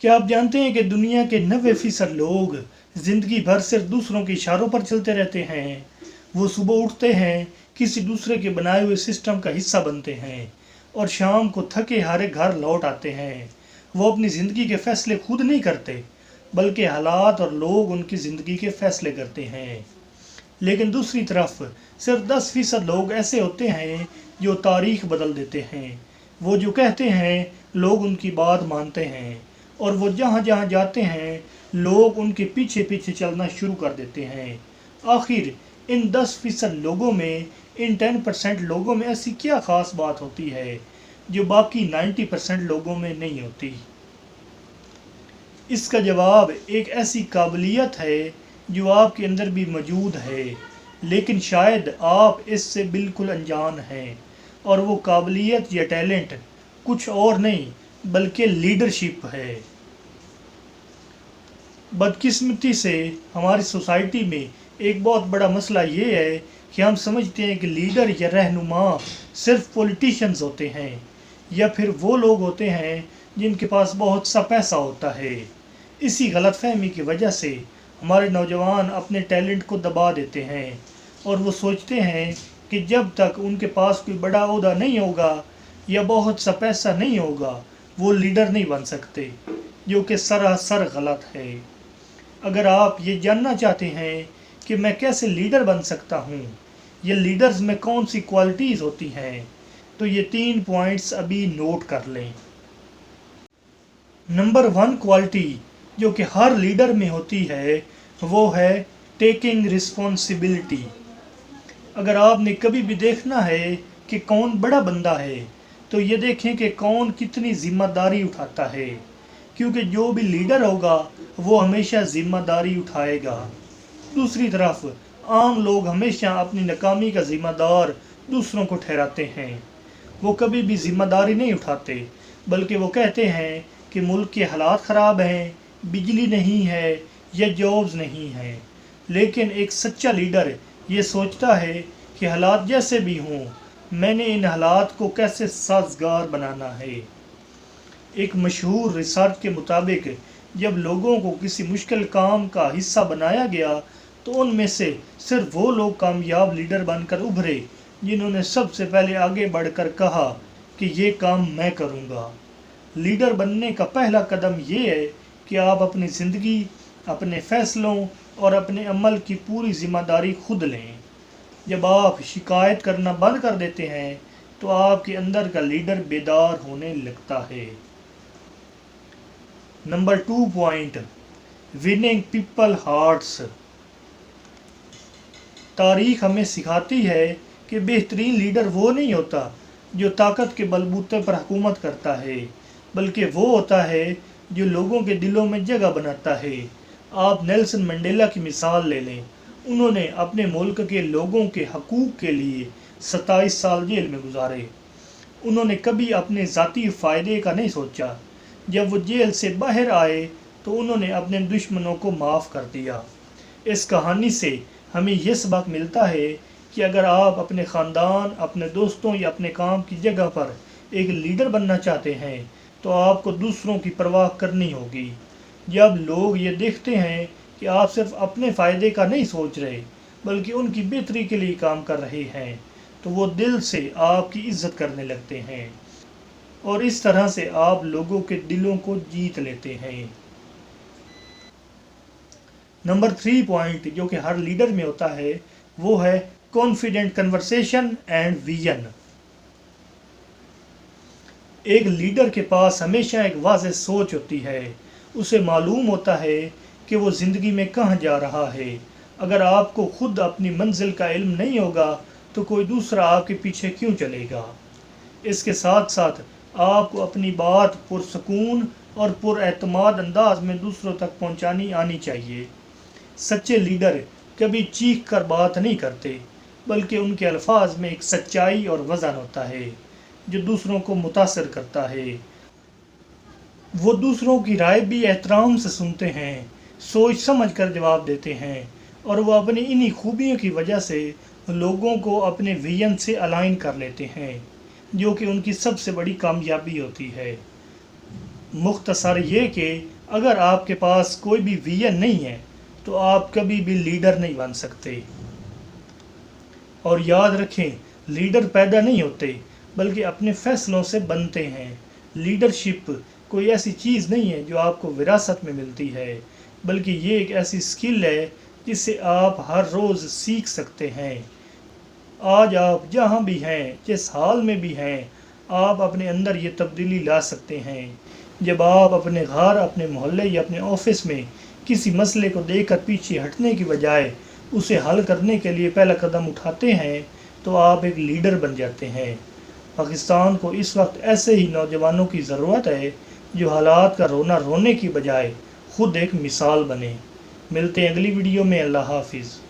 क्या आप जानते हैं कि दुनिया के 90% लोग ज़िंदगी भर सिर्फ दूसरों के इशारों पर चलते रहते हैं। वो सुबह उठते हैं, किसी दूसरे के बनाए हुए सिस्टम का हिस्सा बनते हैं और शाम को थके हारे घर लौट आते हैं। वो अपनी ज़िंदगी के फैसले खुद नहीं करते, बल्कि हालात और लोग उनकी ज़िंदगी के फैसले करते हैं। लेकिन दूसरी तरफ सिर्फ 10% लोग ऐसे होते हैं जो तारीख बदल देते हैं। वो जो कहते हैं लोग उनकी बात मानते हैं, और वो जहाँ जहाँ जाते हैं लोग उनके पीछे पीछे चलना शुरू कर देते हैं। आखिर इन 10% लोगों में, इन 10% लोगों में ऐसी क्या ख़ास बात होती है जो बाकी 90% लोगों में नहीं होती? इसका जवाब एक ऐसी काबिलियत है जो आपके अंदर भी मौजूद है, लेकिन शायद आप इससे बिल्कुल अनजान हैं। और वो काबिलियत या टैलेंट कुछ और नहीं बल्कि लीडरशिप है। बदकिस्मती से हमारी सोसाइटी में एक बहुत बड़ा मसला ये है कि हम समझते हैं कि लीडर या रहनुमा सिर्फ पॉलिटिशियंस होते हैं, या फिर वो लोग होते हैं जिनके पास बहुत सा पैसा होता है। इसी गलतफहमी की वजह से हमारे नौजवान अपने टैलेंट को दबा देते हैं और वो सोचते हैं कि जब तक उनके पास कोई बड़ा ओहदा नहीं होगा या बहुत सा पैसा नहीं होगा वो लीडर नहीं बन सकते, जो कि सरासर गलत है। अगर आप ये जानना चाहते हैं कि मैं कैसे लीडर बन सकता हूँ या लीडर्स में कौन सी क्वालिटीज़ होती हैं, तो ये 3 पॉइंट्स अभी नोट कर लें। नंबर 1 क्वालिटी जो कि हर लीडर में होती है वो है टेकिंग रिस्पॉन्सिबिलिटी। अगर आपने कभी भी देखना है कि कौन बड़ा बंदा है, तो ये देखें कि कौन कितनी ज़िम्मेदारी उठाता है, क्योंकि जो भी लीडर होगा वो हमेशा ज़िम्मेदारी उठाएगा। दूसरी तरफ आम लोग हमेशा अपनी नाकामी का ज़िम्मेदार दूसरों को ठहराते हैं। वो कभी भी ज़िम्मेदारी नहीं उठाते, बल्कि वो कहते हैं कि मुल्क के हालात ख़राब हैं, बिजली नहीं है या जॉब्स नहीं हैं। लेकिन एक सच्चा लीडर ये सोचता है कि हालात जैसे भी हों, मैंने इन हालात को कैसे साज़गार बनाना है। एक मशहूर रिसर्च के मुताबिक जब लोगों को किसी मुश्किल काम का हिस्सा बनाया गया, तो उनमें से सिर्फ वो लोग कामयाब लीडर बनकर उभरे जिन्होंने सबसे पहले आगे बढ़कर कहा कि ये काम मैं करूँगा। लीडर बनने का पहला कदम ये है कि आप अपनी ज़िंदगी, अपने फ़ैसलों और अपने अमल की पूरी ज़िम्मेदारी खुद लें। जब आप शिकायत करना बंद कर देते हैं तो आपके अंदर का लीडर बेदार होने लगता है। Number 2 point, winning people hearts. तारीख हमें सिखाती है कि बेहतरीन लीडर वो नहीं होता जो ताकत के बलबूते पर हुकूमत करता है, बल्कि वो होता है जो लोगों के दिलों में जगह बनाता है। आप नेल्सन मंडेला की मिसाल ले लें। उन्होंने अपने मुल्क के लोगों के हकूक़ के लिए 27 साल जेल में गुजारे। उन्होंने कभी अपने ज़ाती फ़ायदे का नहीं सोचा। जब वो जेल से बाहर आए तो उन्होंने अपने दुश्मनों को माफ़ कर दिया। इस कहानी से हमें यह सबक मिलता है कि अगर आप अपने ख़ानदान, अपने दोस्तों या अपने काम की जगह पर एक लीडर बनना चाहते हैं, तो आपको दूसरों की परवाह करनी होगी। जब लोग ये देखते हैं कि आप सिर्फ अपने फ़ायदे का नहीं सोच रहे, बल्कि उनकी बेहतरी के लिए काम कर रहे हैं, तो वो दिल से आपकी इज़्ज़त करने लगते हैं और इस तरह से आप लोगों के दिलों को जीत लेते हैं। नंबर 3 पॉइंट जो कि हर लीडर में होता है वो है कॉन्फिडेंट कन्वर्सेशन एंड विजन। एक लीडर के पास हमेशा एक वाज़ेह सोच होती है। उसे मालूम होता है कि वो ज़िंदगी में कहाँ जा रहा है। अगर आपको खुद अपनी मंजिल का इल्म नहीं होगा तो कोई दूसरा आपके पीछे क्यों चलेगा। इसके साथ साथ आपको अपनी बात पुरसकून और पुरएतमाद अंदाज में दूसरों तक पहुंचानी आनी चाहिए। सच्चे लीडर कभी चीख कर बात नहीं करते, बल्कि उनके अल्फाज में एक सच्चाई और वज़न होता है जो दूसरों को मुतासर करता है। वो दूसरों की राय भी एहतराम से सुनते हैं, सोच समझ कर जवाब देते हैं, और वो अपनी इन्हीं खूबियों की वजह से लोगों को अपने विजन से अलाइन कर लेते हैं, जो कि उनकी सबसे बड़ी कामयाबी होती है। मुख्तसर ये कि اگر آپ کے پاس کوئی بھی ویژن نہیں ہے تو آپ کبھی بھی لیڈر نہیں بن سکتے۔ اور یاد رکھیں، لیڈر پیدا نہیں ہوتے بلکہ اپنے فیصلوں سے بنتے ہیں۔ لیڈرشپ کوئی ایسی چیز نہیں ہے جو آپ کو وراثت میں ملتی ہے، بلکہ یہ ایک ایسی سکل ہے جس سے آپ ہر روز سیکھ سکتے ہیں۔ آج آپ جہاں بھی ہیں، جس حال میں بھی ہیں، آپ اپنے اندر یہ تبدیلی لا سکتے ہیں۔ جب آپ اپنے گھر، اپنے محلے یا اپنے آفس میں کسی مسئلے کو دیکھ کر پیچھے ہٹنے کی بجائے اسے حل کرنے کے لیے پہلا قدم اٹھاتے ہیں تو آپ ایک لیڈر بن جاتے ہیں۔ پاکستان کو اس وقت ایسے ہی نوجوانوں کی ضرورت ہے جو حالات کا رونا رونے کی بجائے خود ایک مثال بنے۔ ملتے ہیں اگلی ویڈیو میں۔ اللہ حافظ۔